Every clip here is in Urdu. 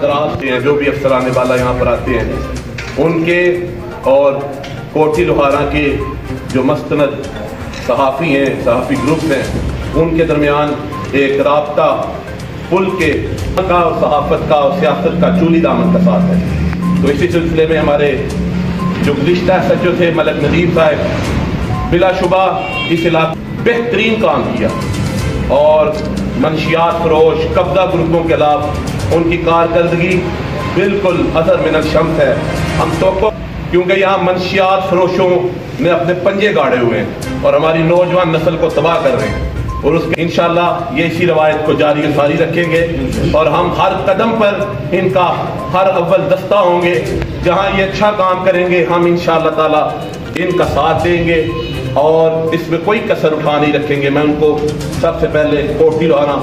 دراز ہیں جو بھی افسران والا یہاں پر آتے ہیں ان کے اور کوٹھی لوہارا کے جو مستند صحافی ہیں، صحافی گروپ ہیں، ان کے درمیان ایک رابطہ پل کے کا اور صحافت کا اور سیاست کا چولی دامن کا ساتھ ہے۔ تو اسی سلسلے میں ہمارے جو گزشتہ SHO تھے ملک ندیم صاحب بلا شبہ اس علاقے بہترین کام کیا اور منشیات فروش قبضہ گروپوں کے خلاف ان کی کارکردگی بالکل اثر من الشمس ہے۔ ہم تو کیونکہ یہاں منشیات فروشوں نے اپنے پنجے گاڑے ہوئے ہیں اور ہماری نوجوان نسل کو تباہ کر رہے ہیں، اور اس کے انشاءاللہ یہ اسی روایت کو جاری و ساری رکھیں گے اور ہم ہر قدم پر ان کا ہر اول دستہ ہوں گے۔ جہاں یہ اچھا کام کریں گے ہم انشاءاللہ تعالی ان کا ساتھ دیں گے اور اس میں کوئی کسر اٹھا نہیں رکھیں گے۔ میں ان کو سب سے پہلے کوٹھی لوہارا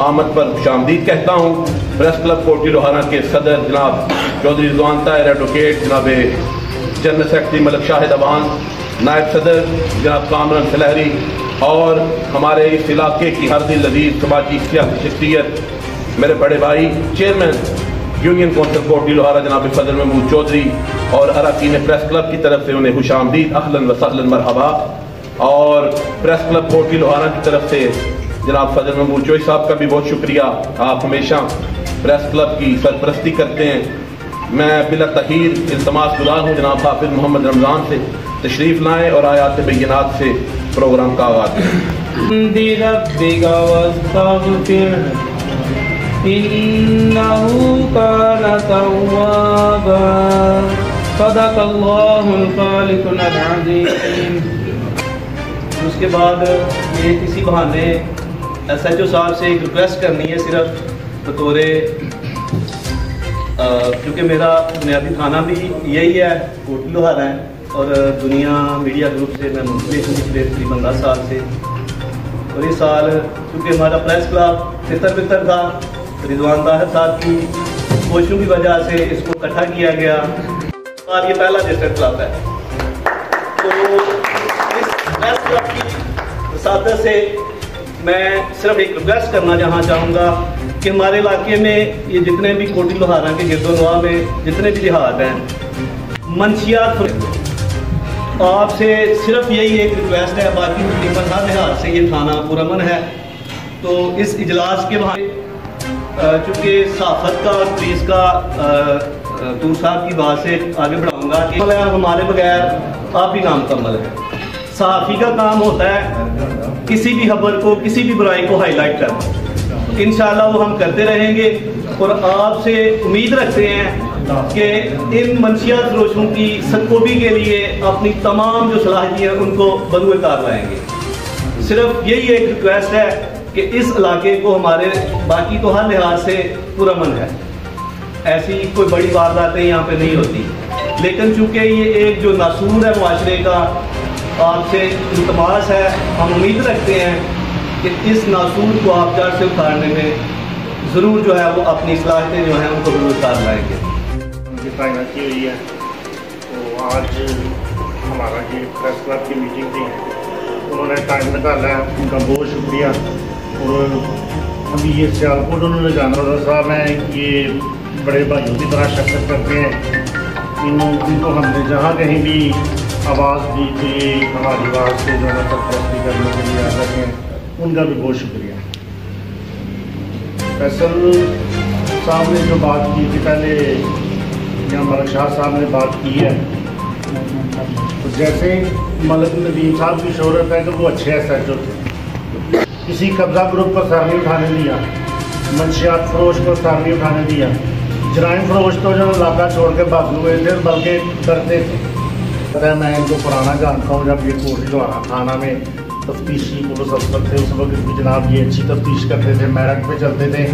آمد پر خوش آمدید کہتا ہوں۔ پریس کلب کوٹھی لوہارا کے صدر جناب چودھری رضوان طاہر، ایڈوکیٹ جناب جنرل سیکرٹری ملک شاہد ابان، نائب صدر جناب کامران فلہری اور ہمارے اس علاقے کی ہر دل عزیز سماجی سیاسی شخصیت میرے بڑے بھائی چیئرمین یونین کونسل کوٹھی لوہارا جناب فضل محمود چودھری اور اراکین پریس کلب کی طرف سے انہیں خوش آمدید، اہلاً و سہلاً مرحبا۔ اور پریس کلب کوٹھی لوہارا کی طرف سے جناب فضل محمود چودھری صاحب کا بھی بہت شکریہ، آپ ہمیشہ پریس کلب کی سرپرستی کرتے ہیں۔ میں بلا تاخیر التماس گزار ہوں جناب حافظ محمد رمضان سے تشریف لائیں اور آیات بینات سے پروگرام کا آغاز اس کے بعد یہ کسی بہانے SHO صاحب سے ایک ریکویسٹ کرنی ہے، صرف بطور کیونکہ میرا بنیادی تھانہ بھی یہی ہے، کوٹھی لوہارا ہے، اور دنیا میڈیا گروپ سے میں منسلک ہوں پچھلے تقریباً 10 سال سے۔ اور اس سال کیونکہ ہمارا پریس کلب فطر تھا، رضوان طاہر صاحب کی کوششوں کی وجہ سے اس کو اکٹھا کیا گیا اور یہ پہلا ڈسٹرکٹ کلب ہے۔ تو اس پریس کلب کی وساطت سے میں صرف ایک ریکویسٹ کرنا چاہوں گا کہ ہمارے علاقے میں یہ جتنے بھی کوٹھی لوہارا کے گرد و نواح میں جتنے بھی دیہات ہیں، منشیات آپ سے صرف یہی ایک ریکویسٹ ہے، باقی تقریباً ہر لحاظ سے یہ تھانہ پرامن ہے۔ تو اس اجلاس کے بعد چونکہ صحافت کا اور پولیس کا طور صاحب کی بات سے آگے بڑھاؤں گا کہ ہمارے بغیر آپ ہی نامکمل ہے۔ صحافی کا کام ہوتا ہے کسی بھی خبر کو، کسی بھی برائی کو ہائی لائٹ کرنا، انشاءاللہ وہ ہم کرتے رہیں گے اور آپ سے امید رکھتے ہیں کہ ان منشیات فروشوں کی سرکوبی کے لیے اپنی تمام جو صلاحیتیں ان کو بروئے کار لائیں گے۔ صرف یہی ایک ریکویسٹ ہے کہ اس علاقے کو ہمارے باقی تو ہر لحاظ سے پرامن ہے، ایسی کوئی بڑی وارداتیں یہاں پہ نہیں ہوتی، لیکن چونکہ یہ ایک جو ناسور ہے معاشرے کا، آپ سے التماس ہے، ہم امید رکھتے ہیں کہ اس ناسور کو آپ جڑ سے اکھاڑنے میں ضرور جو ہے وہ اپنی صلاحیتیں جو ہیں ان کو ضرور کار لائیں گے۔ ان کی تعینات کی ہوئی ہے، تو آج ہمارا یہ پریس کلب کی میٹنگ تھی، انہوں نے ٹائم نکالا ہے، ان کا بہت شکریہ۔ اور ابھی یہ سیالکوٹ انہوں نے جانا صاحب ہیں، یہ بڑے بھائیوں کی طرح شرکت کرتے ہیں، ان کو ہم نے جہاں کہیں بھی آواز دی تھی ہماری آواز سے جو ہے سرپرستی کرنے کے لیے آ ہیں، ان کا بھی بہت شکریہ۔ فیصل صاحب نے جو بات کی تھی پہلے، یا ملک شاہ صاحب نے بات کی ہے، تو جیسے ملک ندیم صاحب کی شہرت ہے کہ وہ اچھے SHO تھے، کسی قبضہ گروپ کو سر نہیں اٹھانے دیا، منشیات فروش کو سر نہیں اٹھانے دیا، جرائم فروش تو جو علاقہ چھوڑ کے بھاگ ہوئے تھے بلکہ ڈرتے تھے۔ میں ان کو پرانا جانتا ہوں، جب یہ کوٹھی لوہارا تھانہ میں تفتیشی پولیس افسر تھے اس وقت بھی جناب یہ اچھی تفتیش کرتے تھے، میرٹ پہ چلتے تھے،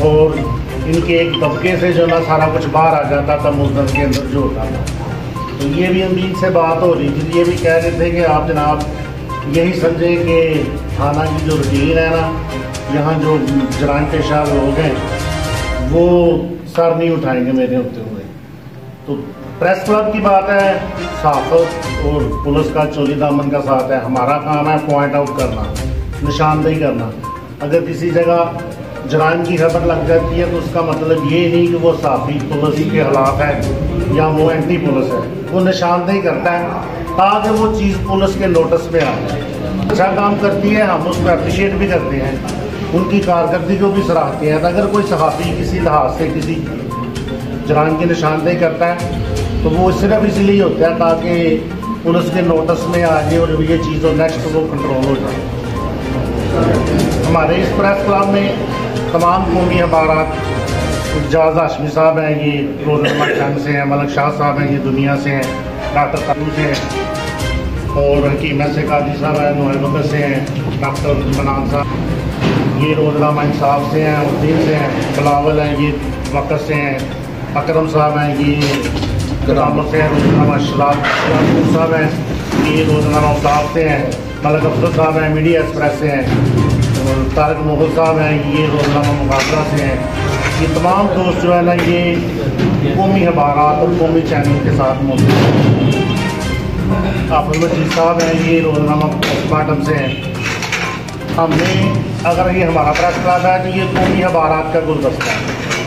اور ان کے ایک طبقے سے جو نا سارا کچھ باہر آ جاتا تھا ملزم کے اندر جو ہوتا تھا۔ تو یہ بھی امید سے بات ہو رہی تھی، یہ بھی کہہ رہے تھے کہ آپ جناب یہی سمجھیں کہ تھانہ کی جو روٹین ہے نا، یہاں جو جرائم پیشہ لوگ ہیں وہ سر نہیں اٹھائیں گے میرے ہوتے ہوئے۔ تو پریس کلب کی بات ہے، صحافت اور پولیس کا چولی دامن کا ساتھ ہے، ہمارا کام ہے پوائنٹ آؤٹ کرنا، نشاندہی کرنا۔ اگر کسی جگہ جرائم کی خبر لگ جاتی ہے تو اس کا مطلب یہ نہیں کہ وہ صحافی پولیس کے خلاف ہے یا وہ اینٹی پولیس ہے. وہ نشاندہی کرتا ہے تاکہ وہ چیز پولیس کے نوٹس میں آ جائے. اچھا کام کرتی ہے, ہم اس میں اپریشیٹ بھی کرتے ہیں, ان کی کارکردگی کو بھی سراہتے ہیں. اگر کوئی صحافی کسی لحاظ سے کسی جرائم کی نشاندہی کرتا ہے تو وہ صرف اس لیے ہوتا ہے تاکہ پولیس کے نوٹس میں آ جائے اور یہ چیز نیکسٹ وہ کنٹرول ہو جائے. ہمارے اس پریس کلب میں تمام قومی اخبارات, اعجاز ہاشمی صاحب ہیں, یہ روزنامہ چند سے ہیں, ملک شاہ صاحب ہیں, یہ دنیا سے ہیں, ڈاکٹر قدو سے ہیں, اور حکیم سے قادری صاحب ہیں, نوح بکر سے ہیں, ڈاکٹر منان صاحب یہ روزنامہ انصاف سے ہیں, الدین سے ہیں, بلاول ہیں یہ وقت سے ہیں, اکرم صاحب ہیں یہ گرامت سے ہیں, روزنامہ شراب صاحب ہیں یہ روزنامہ اوقاف سے ہیں, ملک افضل صاحب ہیں میڈیا ایکسپریس سے ہیں, طارق مغل صاحب ہیں یہ روزنامہ مقابلہ سے ہیں. یہ تمام دوست جو ہے نا یہ قومی اخبارات اور قومی چینل کے ساتھ موجود ہیں. حافظ مجید صاحب ہیں یہ روزنامہ پوسٹ مارٹم سے ہیں. ہم نے اگر یہ ہمارا پریس کلب ہے تو یہ قومی اخبارات کا گلدستہ ہے,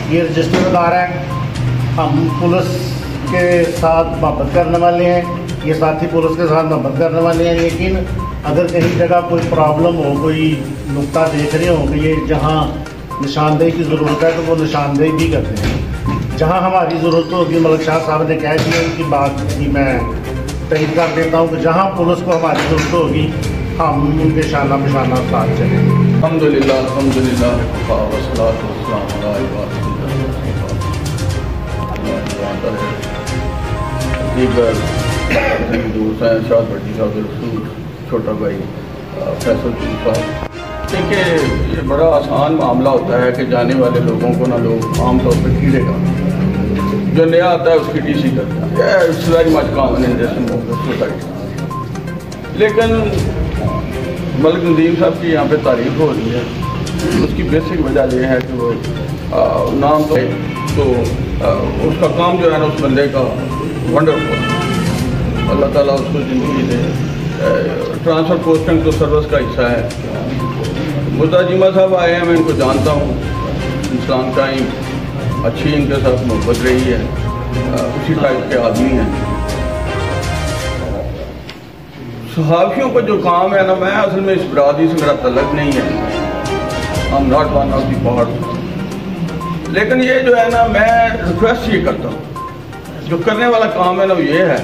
یہ رجسٹرڈ ادارہ ہے. ہم پولیس کے ساتھ محبت کرنے والے ہیں, یہ ساتھی پولیس کے ساتھ محبت کرنے والے ہیں, لیکن اگر کہیں جگہ کوئی پرابلم ہو, کوئی نقطہ دیکھ رہے ہوں کہ یہ جہاں نشاندہی کی ضرورت ہے تو وہ نشاندہی بھی کرتے ہیں. جہاں ہماری ضرورت ہوگی, ملک شاہ صاحب نے کہہ دیا ان کی بات کی میں تائید کر دیتا ہوں کہ جہاں پولیس کو ہماری ضرورت ہوگی ہم ان کے شانہ بشانہ ساتھ چلیں گے. الحمدللہ الحمدللہ والصلاۃ والسلام علی دوست ہیں شاہد بھٹی صاحب رسول, چھوٹا بھائی فیصل صاحب. دیکھیے یہ بڑا آسان معاملہ ہوتا ہے کہ جانے والے لوگوں کو نہ لوگ عام طور پہ کیڑے کا, جو نیا آتا ہے اس کی ٹی سی کرتا ہے, it's very much common in this society. لیکن ملک ندیم صاحب کی یہاں پہ تعریف ہو رہی ہے, اس کی بیسک وجہ یہ ہے کہ وہ نام تو اس کا کام جو ہے نا اس بندے کا ونڈرفل, اللہ تعالیٰ اس کو زندگی دے. ٹرانسفر پوسٹنگ تو سروس کا حصہ ہے. مرتضیٰ جیمہ صاحب آئے ہیں, میں ان کو جانتا ہوں, اسلام ٹائم اچھی ان کے ساتھ محبت رہی ہے, اسی ٹائپ کے آدمی ہیں. صحافیوں کا جو کام ہے نا, میں اصل میں اس برادری سے میرا تعلق نہیں ہے, I'm not one of the part. لیکن یہ جو ہے نا میں ریکویسٹ یہ کرتا ہوں, جو کرنے والا کام ہے نا وہ یہ ہے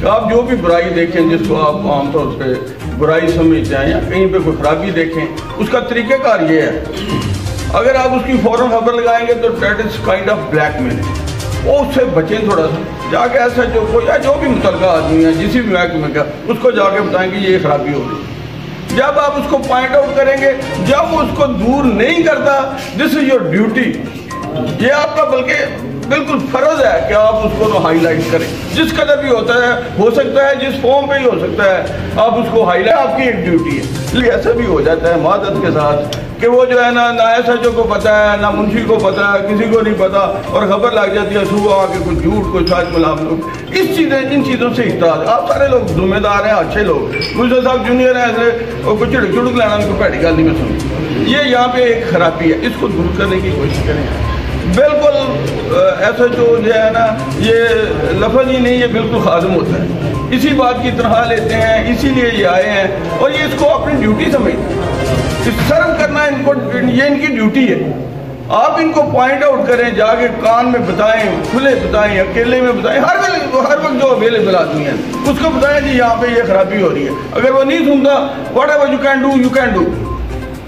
کہ آپ جو بھی برائی دیکھیں جس کو آپ عام طور پہ برائی سمجھتے ہیں یا کہیں پہ کوئی خرابی دیکھیں, اس کا طریقہ کار یہ ہے اگر آپ اس کی فوراً خبر لگائیں گے تو that is kind of blackmail, وہ اس سے بچیں تھوڑا سا. جا کے ایسا جو کوئی یا جو بھی متعلقہ آدمی ہے جسی بھی محکمے کا, اس کو جا کے بتائیں کہ یہ خرابی ہو رہی. جب آپ اس کو پوائنٹ آؤٹ کریں گے, جب وہ اس کو دور نہیں کرتا, دس از یور ڈیوٹی, یہ آپ کا بلکہ بالکل فرض ہے کہ آپ اس کو ہائی لائٹ کریں. جس قدر بھی ہوتا ہے, ہو سکتا ہے جس فارم پہ ہی ہو سکتا ہے, آپ اس کو ہائی لائٹ, آپ کی ایک ڈیوٹی ہے. لیکن ایسا بھی ہو جاتا ہے معذرت کے ساتھ کہ وہ جو ہے نا ایس ایچ او کو پتہ ہے, نہ منشی کو پتہ ہے, کسی کو نہیں پتہ, اور خبر لگ جاتی ہے صبح آ کے کچھ جھوٹ کچھ سچ ملام لوگ. ان چیزوں سے احتیاط, آپ سارے لوگ ذمہ دار ہیں, اچھے لوگ. مجھے صاحب جونیئر ہیں ایسے, اور کچھ چڑک لینا ان کو پیڑی گل نہیں میں سنی. یہ یہاں پہ ایک خرابی ہے, اس کو دور کرنے کی کوشش کریں. بالکل ایسا جو ہے نا یہ لفظ ہی نہیں, یہ بالکل خادم ہوتا ہے, اسی بات کی تنخواہ لیتے ہیں, اسی لیے یہ آئے ہیں, اور یہ اس کو اپنی ڈیوٹی سمجھتے ہیں. سرو کرنا ان کو, یہ ان کی ڈیوٹی ہے. آپ ان کو پوائنٹ آؤٹ کریں, جا کے کان میں بتائیں, کھلے بتائیں, اکیلے میں بتائیں, ہر وقت جو اویلیبل آدمی ہے اس کو بتائیں جی یہاں پہ یہ خرابی ہو رہی ہے. اگر وہ نہیں سنتا, what ever you can do,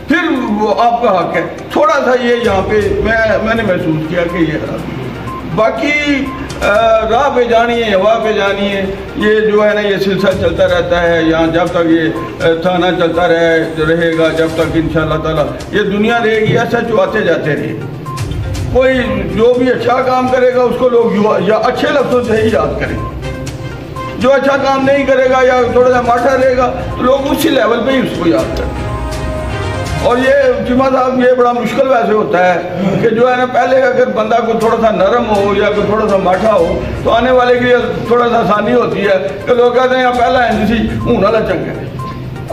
پھر وہ آپ کا حق ہے. تھوڑا سا یہ یہاں پہ میں نے محسوس کیا کہ یہ خرابی. باقی راہ پہ جانی ہے, ہوا پہ جانی ہے, یہ جو ہے نا یہ سلسلہ چلتا رہتا ہے یہاں, جب تک یہ تھانہ چلتا رہے گا, جب تک انشاءاللہ تعالیٰ یہ دنیا رہے گی, ایسا جو آتے جاتے رہے. کوئی جو بھی اچھا کام کرے گا اس کو لوگ یا اچھے لفظوں سے ہی یاد کریں, جو اچھا کام نہیں کرے گا یا تھوڑا سا ماٹھا رہے گا تو لوگ اسی لیول پہ ہی اس کو یاد کریں. اور یہ جمعہ صاحب یہ بڑا مشکل ویسے ہوتا ہے کہ جو ہے نا پہلے اگر بندہ کو تھوڑا سا نرم ہو یا کوئی تھوڑا سا ماٹھا ہو تو آنے والے کے لیے تھوڑا سا آسانی ہوتی ہے کہ لوگ کہتے ہیں پہلا NCC ہوں والا چنگا ہے.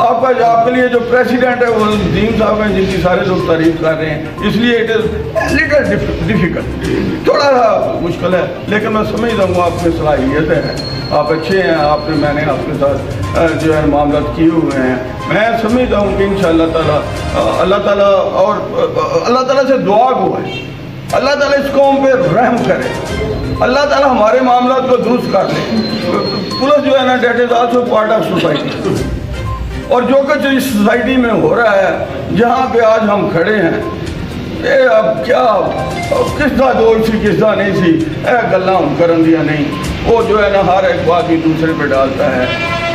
آپ کے لیے جو پریسیڈنٹ ہے وہ نظیم صاحب ہیں، جن کی سارے لوگ تعریف کر رہے ہیں، اس لیے اٹ از لٹل ڈیفیکلٹ، تھوڑا سا مشکل ہے، لیکن میں سمجھتا ہوں آپ میں صلاحیتیں ہیں، آپ اچھے ہیں، میں نے آپ کے ساتھ جو ہے معاملات کیے ہوئے ہیں، میں سمجھتا ہوں کہ انشاءاللہ تعالیٰ اللہ تعالیٰ اور اللہ تعالیٰ سے دعا کو ہے، اللہ تعالیٰ اس قوم پہ رحم کرے، اللہ تعالیٰ ہمارے معاملات کو درست کر لے۔ پولیس جو ہے نا that is also part of society, اور جو کچھ اس سوسائٹی میں ہو رہا ہے جہاں پہ آج ہم کھڑے ہیں، اب کیا کس دا دوش سی کس دا نہیں سی، گلاں ہم کرن دیا نہیں، وہ جو ہے نا ہر ایک بات ہی دوسرے پہ ڈالتا ہے،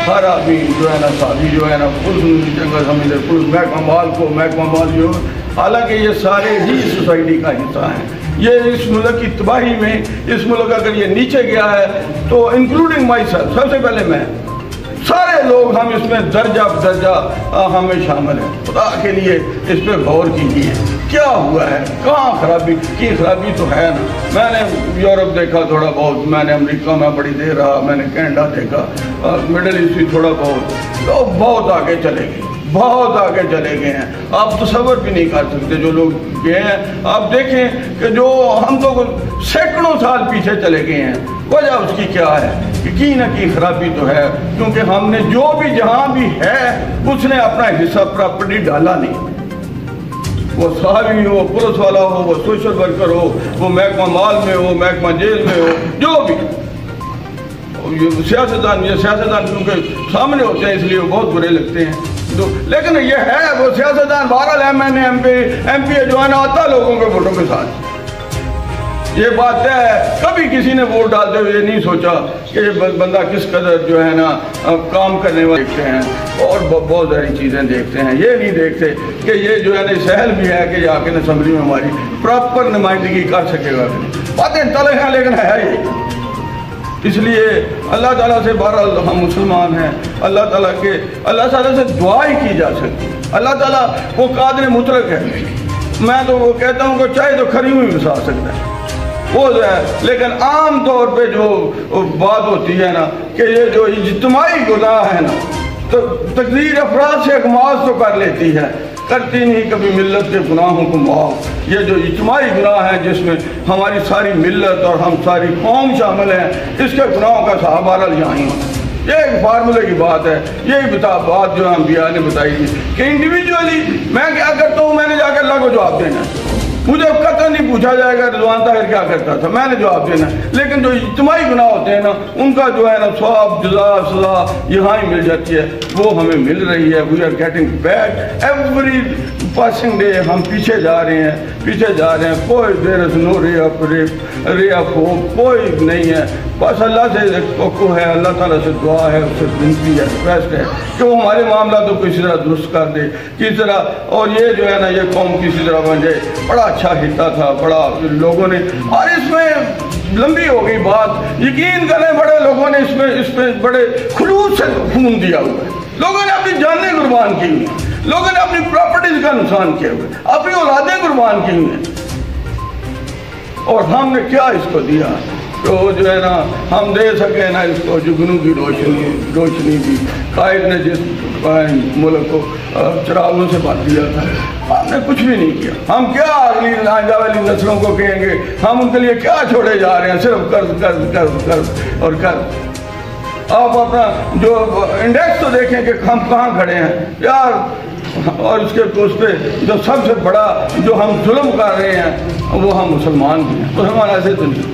ہر آدمی جو ہے نا ساتھی جو ہے نا پولیس چنگا سمجھتے، پولیس محکمہ مال کو محکمہ مال جو، حالانکہ یہ سارے ہی سوسائٹی کا حصہ ہیں۔ یہ اس ملک کی تباہی میں، اس ملک اگر یہ نیچے گیا ہے تو انکلوڈنگ مائی سیلف، سب سے پہلے میں، سارے لوگ ہم اس میں درجہ بدرجہ ہمیں شامل ہیں۔ خدا کے لیے اس پہ غور کیجیے کیا ہوا ہے، کہاں خرابی کی، خرابی تو ہے نا۔ میں نے یورپ دیکھا تھوڑا بہت، میں نے امریکہ میں بڑی دیر رہا، میں نے کینیڈا دیکھا، مڈل ایسٹ بھی تھوڑا بہت، تو بہت آگے چلے گئے، بہت آگے چلے گئے ہیں، آپ تصور بھی نہیں کر سکتے جو لوگ گئے ہیں۔ آپ دیکھیں کہ جو ہم تو سینکڑوں سال پیچھے چلے گئے ہیں، وجہ اس کی کیا ہے کہ کی نہ کی خرابی تو ہے، کیونکہ ہم نے جو بھی جہاں بھی ہے اس نے اپنا حصہ پراپرٹی ڈالا نہیں، وہ صحافی ہو، پولیس والا ہو، وہ سوشل ورکر ہو، وہ محکمہ مال میں ہو، محکمہ جیل میں ہو، جو بھی سیاستدان، یہ سیاستدان کیونکہ سامنے ہوتے ہیں اس لیے وہ بہت برے لگتے ہیں، لیکن یہ ہے وہ سیاستدان بہرحال ایم پی جو ہے نا آتا لوگوں کے ووٹوں کے ساتھ، یہ بات طے ہے۔ کبھی کسی نے ووٹ ڈالتے ہوئے یہ نہیں سوچا کہ یہ بندہ کس قدر جو ہے نا کام کرنے والے دیکھتے ہیں، اور بہت ساری چیزیں دیکھتے ہیں، یہ نہیں دیکھتے کہ یہ جو ہے نا سہل بھی ہے کہ یہ آ کے اسمبلی میں ہماری پراپر نمائندگی کر سکے گا، باتیں تلخ ہیں لیکن ہے یہ۔ اس لیے اللہ تعالیٰ سے بہرحال ہم مسلمان ہیں، اللہ تعالیٰ سے دعا ہی کی جا سکتی، اللہ تعالیٰ وہ قادر مطلق ہے، میں تو وہ کہتا ہوں کہ چاہے تو کھری ہوئی بسا سکتا ہے وہ جو ہے، لیکن عام طور پہ جو بات ہوتی ہے نا کہ یہ جو اجتماعی گناہ ہے نا تو تقدیر افراد سے اغماض تو کر لیتی ہے، کرتی نہیں کبھی ملت کے گناہوں کو معاف۔ یہ جو اجتماعی گناہ ہے جس میں ہماری ساری ملت اور ہم ساری قوم شامل ہیں، اس کے گناہوں کا صحابہ بہرحال یہاں ہی ہوتا ہے۔ یہ ایک فارمولے کی بات ہے، یہی بات جو انبیاء نے بتائی تھی کہ انڈیویجولی میں کیا کرتا ہوں، میں نے جا کے اللہ کو جواب دینا ہے، مجھے قطع نہیں پوچھا جائے گا رضوان طاہر کیا کرتا تھا، میں نے جواب دینا ہے، لیکن جو اجتماعی گناہ ہوتے ہیں نا ان کا جو ہے نا ثواب جزا سزا یہاں ہی مل جاتی ہے، وہ ہمیں مل رہی ہے۔ We are getting back every passing day, ہم پیچھے جا رہے ہیں، کوئی دیر از نو رے آف ہوپ، کوئی نہیں ہے، بس اللہ سے توقع ہے، اللہ تعالیٰ سے دعا ہے، اس سے بنتی ہے، ریکویسٹ ہے کہ وہ ہمارے معاملات کو کسی طرح درست کر دے، کس طرح، اور یہ جو ہے نا یہ قوم کسی طرح بن جائے۔ بڑا اچھا حصہ تھا، بڑا لوگوں نے، اور اس میں لمبی ہو گئی بات، یقین کریں بڑے لوگوں نے اس میں بڑے خلوص سے خون دیا ہوا ہے، لوگوں نے اپنی جانیں قربان کی ہوئی، لوگوں نے اپنی پراپرٹیز کا نقصان کیا ہوا ہے، اپنی اولادیں قربان کی ہوئی ہیں، اور ہم نے کیا اس کو دیا تو جو ہے نا ہم دے سکے نا اس کو جگنوں کی روشنی دی۔ قائد نے جس ملک کو چراغوں سے بھر دیا تھا، ہم نے کچھ بھی نہیں کیا، ہم کیا اگلی آئندہ والی نسلوں کو کہیں گے، ہم ان کے لیے کیا چھوڑے جا رہے ہیں، صرف قرض اور قرض۔ آپ اپنا جو انڈیکس تو دیکھیں کہ ہم کہاں کھڑے ہیں یار، اور اس کے اس پہ جو سب سے بڑا جو ہم ظلم کر رہے ہیں وہ ہم مسلمان بھی ہیں، مسلمان ایسے تو نہیں،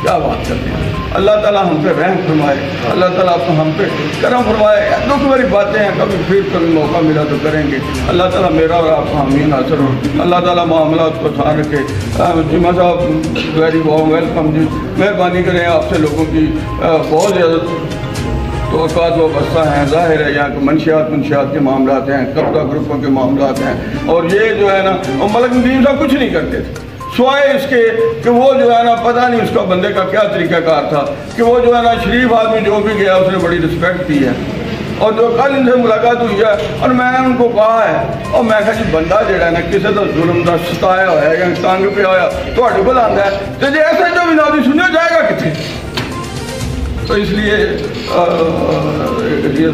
کیا بات کرتے ہیں۔ اللہ تعالیٰ ہم پہ رحم فرمائے، اللہ تعالیٰ ہم پہ کرم فرمائے۔ دکھ بھری باتیں ہیں، کبھی موقع ملا تو کریں گے۔ اللہ تعالیٰ میرا اور آپ کا حامی ناصر ہو، اللہ تعالیٰ معاملات کو آسان رکھے۔ جمعہ صاحب ویری وارم ویلکم جی، مہربانی کریں، آپ سے لوگوں کی بہت زیادہ توقعات وابستہ ہیں، ظاہر ہے یہاں کے منشیات کے معاملات ہیں، قبضہ گروپوں کے معاملات ہیں، اور یہ جو ہے نا ملک نظیم صاحب کچھ نہیں کرتے تھے سوائے اس کے کہ وہ جو ہے نا پتہ نہیں اس کا بندے کا کیا طریقہ کار تھا کہ وہ جو ہے نا شریف آدمی جو بھی گیا اس نے بڑی رسپیکٹ کی ہے، اور جو کل ان سے ملاقات ہوئی ہے اور میں نے ان کو کہا ہے، اور میں کہا جی بندہ جڑا ہے نا کسی کا ظلم کا ستایا ہوا ہے یا تنگ پہ آیا تو کو آتا ہے تو جی ایسے جو بھی نادی سنیا جائے گا کتنے تو اس لیے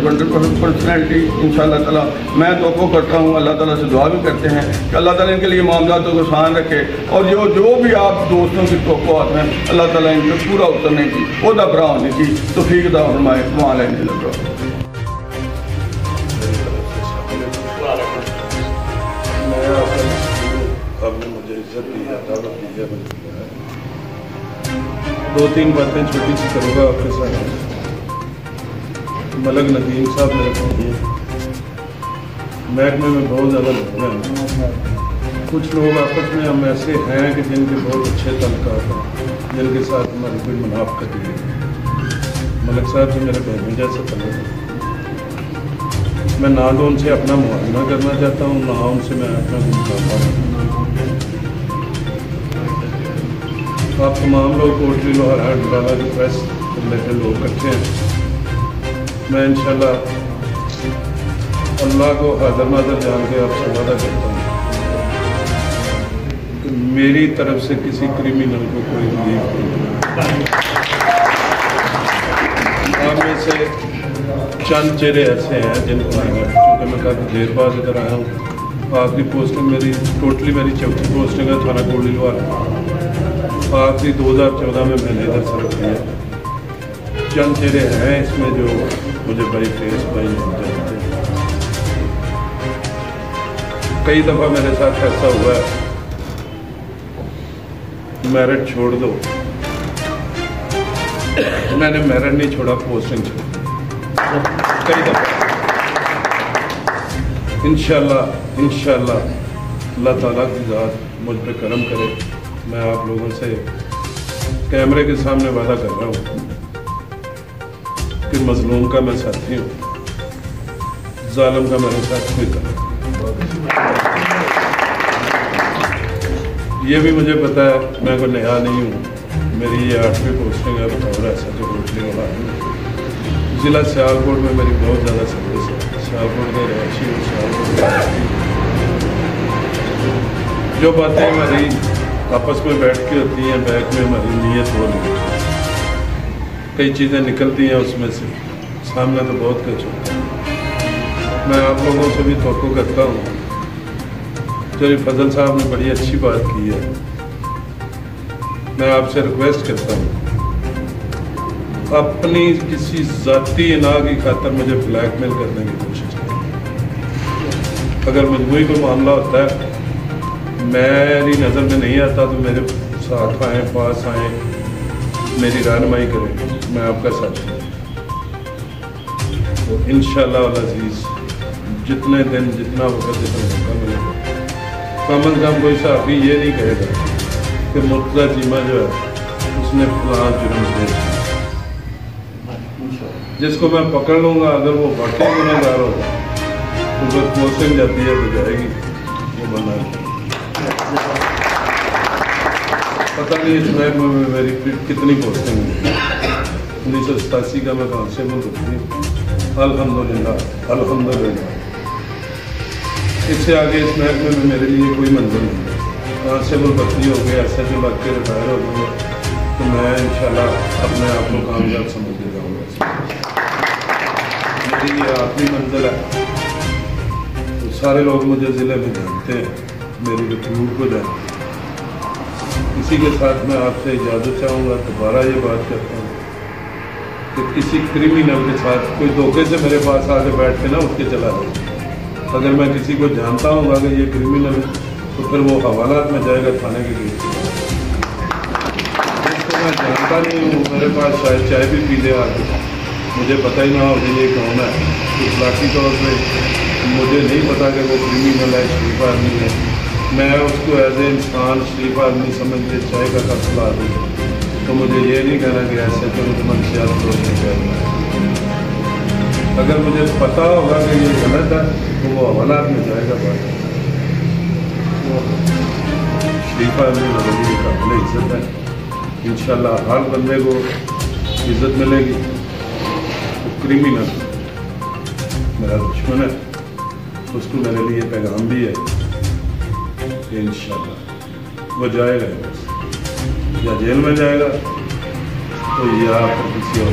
ونڈرفل پرسنالٹی انشاءاللہ تعالیٰ میں توقع کرتا ہوں، اللہ تعالیٰ سے دعا بھی کرتے ہیں کہ اللہ تعالیٰ ان کے لیے معاملات کو آسان رکھے، اور جو بھی آپ دوستوں کی توقعات ہیں اللہ تعالیٰ ان پہ پورا اترنے کی، عہدہ برا ہونے کی توفیق عطا فرمائے۔ وہاں لینے لگا آپ نے مجھے عزت دی ہے، دعوت دی ہے، دو تین باتیں چھوٹی سی کروں گا آپ کے ساتھ۔ ملک ندیم صاحب میرے بھائی ہیں، محکمے میں بہت زیادہ لوگ ہیں، کچھ لوگ آپس میں ہم ایسے ہیں کہ جن کے بہت اچھے تعلقات ہیں، جن کے ساتھ ہماری کوئی منافقت نہیں ہے۔ ملک صاحب سے میرے بہن جیسے تعلق ہے، میں نہ تو ان سے اپنا موازنہ کرنا چاہتا ہوں، نہ ان سے میں اپنا مقابلہ۔ آپ تمام لوگ کوٹلی لوہارا ڈرالا کے پریس ریلیٹڈ لوگ اکٹھے ہیں، میں انشاءاللہ اللہ کو حاضر ناظر جان کے آپ سے وعدہ کرتا ہوں کہ میری طرف سے کسی کریمنل کو کوئی ریلیف نہیں۔ آپ میں سے چند چہرے ایسے ہیں جن کو چونکہ میں کافی دیر بعد ادھر آیا ہوں، آخری پوسٹنگ میری ٹوٹلی میری چوتھی پوسٹنگ ہے تھانہ کوٹلی لوہارا، آخری 2014 میں نے ادھر سے رکھ لیا۔ چند چہرے ہیں اس میں جو مجھے بائی فیس بائی جانتے ہیں۔ کئی دفعہ میرے ساتھ ایسا ہوا ہے میرٹ چھوڑ دو، میں نے میرٹ نہیں چھوڑا، پوسٹنگ چھوڑ کئی دفعہ۔ انشاءاللہ اللہ تعالیٰ کی ذات مجھ پہ کرم کرے، میں آپ لوگوں سے کیمرے کے سامنے وعدہ کر رہا ہوں کہ مظلوم کا میں ساتھی ہوں، ظالم کا میرے ساتھ کوئی کرم۔ یہ بھی مجھے پتا ہے میں کوئی نیا نہیں ہوں، میری یہ 8ویں پوسٹنگ ہے بطور ایسا جو کوٹلی لوہارا ضلع سیالکوٹ میں میری بہت زیادہ سروس ہے، سیالکوٹ کے رہائشی ہوں، سیالکوٹ جو باتیں ہماری آپس میں بیٹھ کے ہوتی ہیں، بیک میں ہماری نیت ہو رہی ہے، کئی چیزیں نکلتی ہیں اس میں سے، سامنے تو بہت کچھ ہوتا ہے۔ میں آپ لوگوں سے بھی توقع کرتا ہوں، شریف فضل صاحب نے بڑی اچھی بات کی ہے، میں آپ سے ریکویسٹ کرتا ہوں اپنی کسی ذاتی اناء کی خاطر مجھے بلیک میل کرنے کی کوشش کریں۔ اگر مجموعی کوئی معاملہ ہوتا ہے میری نظر میں نہیں آتا تو میرے ساتھ آئیں، پاس آئیں، میری رہنمائی کریں، میں آپ کا ساتھی ہوں۔ انشاءاللہ العزیز جتنے دن جتنا وقت جتنا موقع ملے گا، کم از کم کوئی صحافی یہ نہیں کہے گا کہ مرتضیٰ چیمہ جو ہے اس نے فلاں جرم کیا، جس کو میں پکڑ لوں گا اگر وہ واقعی گناہ گار ہوگا تو جب پوسٹنگ جاتی ہے تو جائے گی، وہ بنا ہے۔ پتہ نہیں اس محکمے میں میری کتنی پوسٹنگ ہوئی، 1987 کا میں کانسٹیبل ہوتی ہوں، الحمدللہ۔ اس سے آگے اس محکمے میں میرے لیے کوئی منزل نہیں، کانسٹیبل بھرتی ہو گیا، ایسا جو لگ کے ریٹائر ہو گیا تو میں انشاءاللہ اپنے آپ کو کامیاب سمجھ کے جاؤں گا۔ میری یہ آخری منزل ہے، تو سارے لوگ مجھے ضلع میں جانتے ہیں، میری ریکروٹ کو جانتے ہیں۔ اسی کے ساتھ میں آپ سے اجازت چاہوں گا، دوبارہ یہ بات کرتا ہوں کہ کسی کریمنل کے ساتھ کوئی دھوکے سے میرے پاس آ کے بیٹھ کے نہ اٹھ کے چلا جائے۔ اگر میں کسی کو جانتا ہوں گا کہ یہ کریمنل ہے تو پھر وہ حوالات میں جائے گا تھانے کے لیے۔ جس کو میں جانتا نہیں ہوں، میرے پاس شاید چائے بھی پی لے آ کے، مجھے پتہ ہی نہ ہو کہ یہ کون ہے، اخلاقی طور پہ مجھے نہیں پتا کہ وہ کریمنل ہے، شریف آدمی ہے، میں اس کو ایز اے انسان شریف آدمی سمجھ کے چائے کا کپ لا دوں تو مجھے یہ نہیں کہنا کہ ایسے تو منشیات کو نہیں کہنا ہے۔ اگر مجھے پتا ہوگا کہ یہ غلط ہے تو وہ حوالات میں جائے گا، بات شریف آدمی بدلنے کا قابل عزت ہے، انشاءاللہ ہر بندے کو عزت ملے گی۔ وہ کریمنل میرا دشمن ہے، اس کو میرے لیے پیغام بھی ہے کہ انشاءاللہ وہ جائے گا، یا جیل میں جائے گا تو یا پھر کسی اور